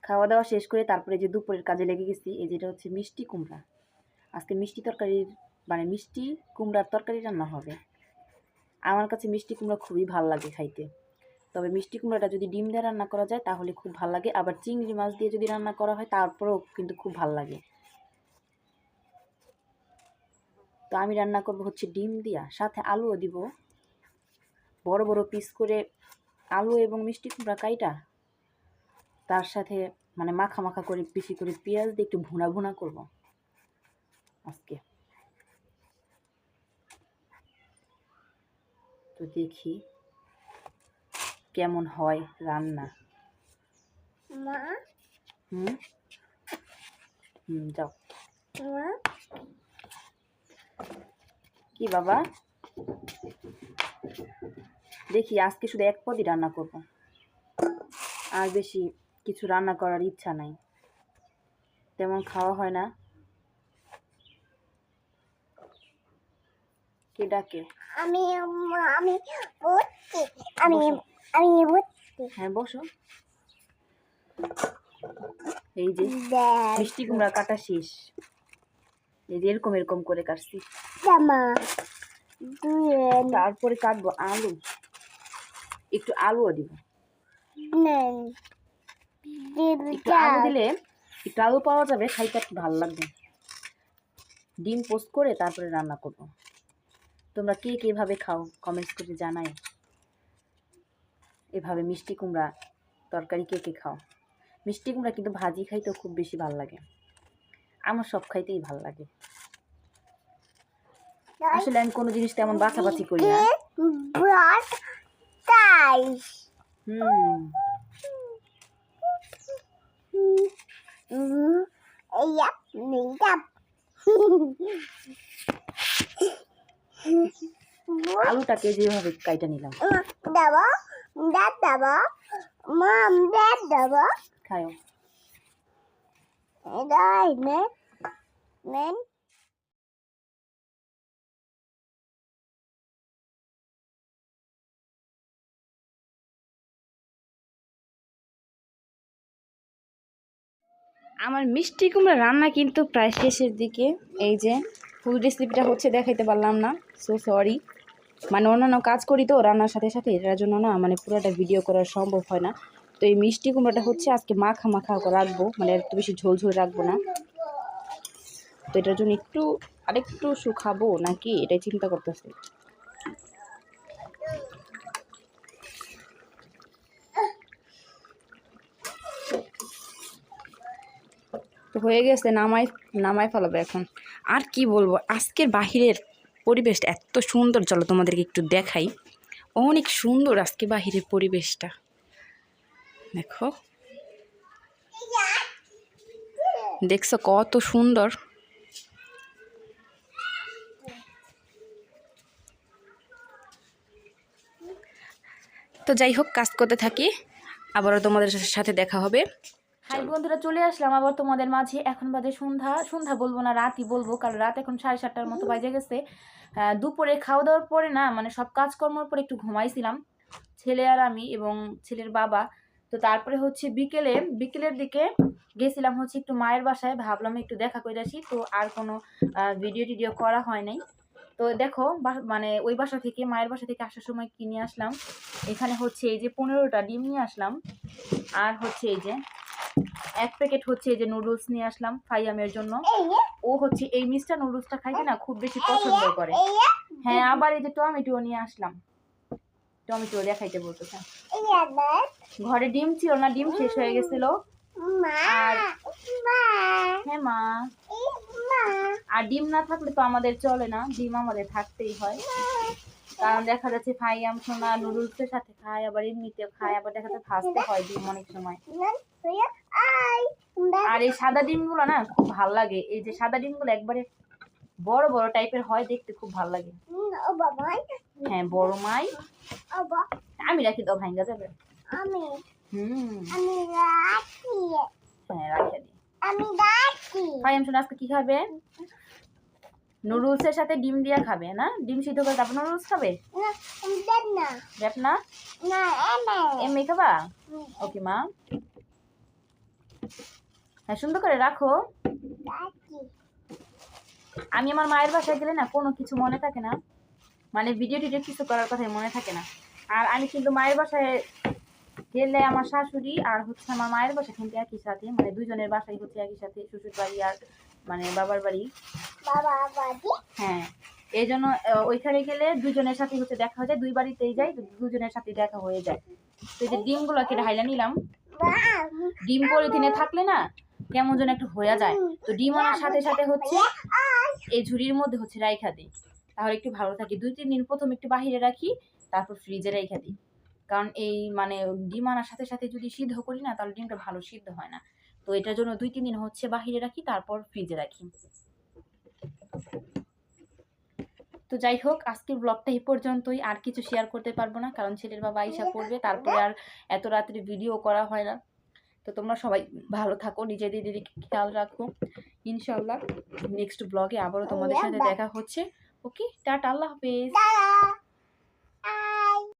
খাওয়া দাওয়া শেষ করে তারপরে যে দুপুরের কাজে লেগে গেছি। এই যেটা হচ্ছে মিষ্টি কুমড়া। আজকে মিষ্টি তরকারির মানে মিষ্টি কুমড়ার তরকারি রান্না হবে। আমার কাছে মিষ্টি কুমড়া খুবই ভালো লাগে খাইতে। তবে মিষ্টি কুমড়াটা যদি ডিম দিয়ে রান্না করা যায় তাহলে খুব ভালো লাগে, আবার চিংড়ি মাছ দিয়ে যদি রান্না করা হয় তারপরেও কিন্তু খুব ভালো লাগে। তো আমি রান্না করব হচ্ছে ডিম দিয়া, সাথে আলুও দিব। বড় বড় পিস করে আলু এবং মিষ্টি কুমড়া কাইটা তার সাথে মানে মাখা মাখা করে বেশি করে পেঁয়াজ দিয়ে একটু ভুনা ভুনা করব আজকে। তো দেখি কেমন হয় রান্না। মা হুম হুম যাও। মা কি বাবা? দেখি আজকে শুধু এক পদই রান্না করব, আর বেশি কিছু রান্না করার ইচ্ছা নাই, তেমন খাওয়া হয় না। কে ডাকে? আমি আমি বসছি আমি বসো। আমি বসছি হ্যাঁ বসো। এই যে দেখ মিষ্টি কুমড়া কাটা শেষ। এই যে এরকম এরকম করে কাটছি। জামা দুয়ে তারপরে কাটবো আলু, একটু আলুও দিব। নেন একটু আলু দিলে একটু আলু পাওয়া যাবে, খাইতে একটু ভালো লাগবে। ডিম পোস্ট করে তারপরে রান্না করব। তোমরা কে কে এভাবে খাও কমেন্টস করে জানাই। এভাবে মিষ্টি কুমড়া তরকারি কে কে খাও? মিষ্টি কুমড়া কিন্তু ভাজি খাইতেও খুব বেশি ভালো লাগে। আমার সব খাইতেই ভালো লাগে। আসলে আমি কোনো জিনিস তেমন বাছাবাছি করি না। ব্রাট তাই ইয়াপ ইয়াপ আলুটাকে যেভাবে কাইটা নিলাম। দাবা দাবা মাম দাবা খাও। এদাই মেন মেন আমার মিষ্টি কুমড়া রান্না কিন্তু প্রায় শেষের দিকে। এই যে ফুল রেসিপিটা হচ্ছে দেখাইতে পারলাম না, সো সরি। মানে অন্যান্য কাজ করি তো রান্নার সাথে সাথে, এটার জন্য না মানে পুরোটা ভিডিও করা সম্ভব হয় না। তো এই মিষ্টি কুমড়াটা হচ্ছে আজকে মাখা মাখা রাখবো, মানে একটু বেশি ঝোল ঝোল রাখবো না। তো এটার জন্য একটু আরেকটু শুকাবো নাকি এটাই চিন্তা করতেছি। তো হয়ে গেছে, নামাই ফেলাবো এখন। আর কি বলবো, আজকের বাহিরের পরিবেশটা এত সুন্দর, চলো তোমাদেরকে একটু দেখাই। অনেক সুন্দর আজকে বাহিরের পরিবেশটা, দেখো দেখছো কত সুন্দর। তো যাই হোক, কাজ করতে থাকি, আবারও তোমাদের সাথে দেখা হবে। হাই বন্ধুরা, চলে আসলাম আবার তোমাদের মাঝে। এখন বাজে সন্ধ্যা বলবো না, রাতই বলবো, কারণ রাত এখন 7:30টার মতো বাজে গেছে। দুপুরে খাওয়া দাওয়ার পরে না মানে সব কাজকর্মের পরে একটু ঘুমাইছিলাম, ছেলে আর আমি এবং ছেলের বাবা। তো তারপরে হচ্ছে বিকেলের দিকে গেছিলাম হচ্ছে একটু মায়ের বাসায়, ভাবলাম একটু দেখা করে আসি। তো আর কোনো ভিডিও করা হয় নাই। তো দেখো মানে ওই বাসা থেকে, মায়ের বাসা থেকে আসার সময় কিনে আসলাম, এখানে হচ্ছে এই যে 15টা ডিম নিয়ে আসলাম, আর হচ্ছে এই যে এক প্যাকেট হচ্ছে এই যে নুডলস নিয়ে আসলাম ফাইয়ামের জন্য। ও হচ্ছে এই মিষ্টার নুডলসটা খাইতে না খুব বেশি পছন্দ করে। হ্যাঁ, আবার এই যে টমেটো নিয়ে আসলাম, টমেটো দেখাইতে বলতেছে। ঘরে ডিম ছিল না, ডিম শেষ হয়ে গেছিল। আর হ্যাঁ মা, আর ডিম না থাকলে তো আমাদের চলে না, ডিম আমাদের থাকতেই হয়। কারণ দেখা যাচ্ছে ফাইয়াম সোনা নুডলসের সাথে খায়, আবার এমনিতেও খায়, আবার দেখা যাচ্ছে ভাজতে হয় ডিম অনেক সময়। আর এই সাদা ডিমগুলো না খুব ভাল লাগে, এই যে সাদা ডিমগুলো একবারে বড় বড় টাইপের হয়, দেখতে খুব ভাল লাগে। হ্যাঁ বড় মাই, আমি রাখি দাও, ভাঙ্গা যাবে। হ্যাঁ রাখে দিই। ফাইয়াম সোনা আজকে কি খাবে? নুডলসের সাথে ডিম দিয়া খাবে না? ডিম সিদ্ধ করে তারপর নুডলস খাবে? না এমনি খাবা? ওকে মা। হ্যাঁ সুন্দর করে রাখো। রাখি। আমি আমার মায়ের বাসায় গেলে না কোনো কিছু মনে থাকে না, মানে ভিডিও টিডিও কিছু করার কথাই মনে থাকে না। আর আমি কিন্তু মায়ের বাসায় গেলে আমার শাশুড়ি আর হচ্ছে আমার মায়ের বাসা কিন্তু একই সাথে, মানে দুইজনের বাসাই হচ্ছে একই সাথে, শ্বশুর বাড়ি আর মানে বাবার বাড়ি। বাবা বাড়ি। হ্যাঁ এই জন্য ওইখানে গেলে দুজনের সাথে হচ্ছে দেখা হয়ে যায়, দুই বাড়িতেই যাই তো দুজনের সাথে দেখা হয়ে যায়। তো এই যে ডিমগুলো কেটে হাইলা নিলাম, ডিম পলিথিনে থাকলে না কেমন যেন একটু হয়ে যায়, তো ডিম আনার সাথে সাথে হচ্ছে এই ঝুড়ির মধ্যে হচ্ছে রাইখা দিই, তাহলে একটু ভালো থাকি। 2-3 দিন প্রথম একটু বাহিরে রাখি, তারপর ফ্রিজে রাইখা দিই, কারণ এই মানে ডিম আনার সাথে সাথে যদি সিদ্ধ করি না তাহলে ডিমটা ভালো সিদ্ধ হয় না। তো এটার জন্য 2-3 দিন হচ্ছে বাহিরে রাখি, তারপর ফ্রিজে রাখি। তো যাই হোক আজকের ব্লগটা এই পর্যন্তই, আর কিছু শেয়ার করতে পারবো না কারণ ছেলের বাবা আইসা পড়বে, তারপরে আর এত রাত্রে ভিডিও করা হয় না। তো তোমরা সবাই ভালো থাকো, নিজেদের দিকে খেয়াল রাখো। ইনশাল্লাহ নেক্সট ব্লগে আবারও তোমাদের সাথে দেখা হচ্ছে। ওকে টাটা, আল্লাহ হাফেজ। দাদা।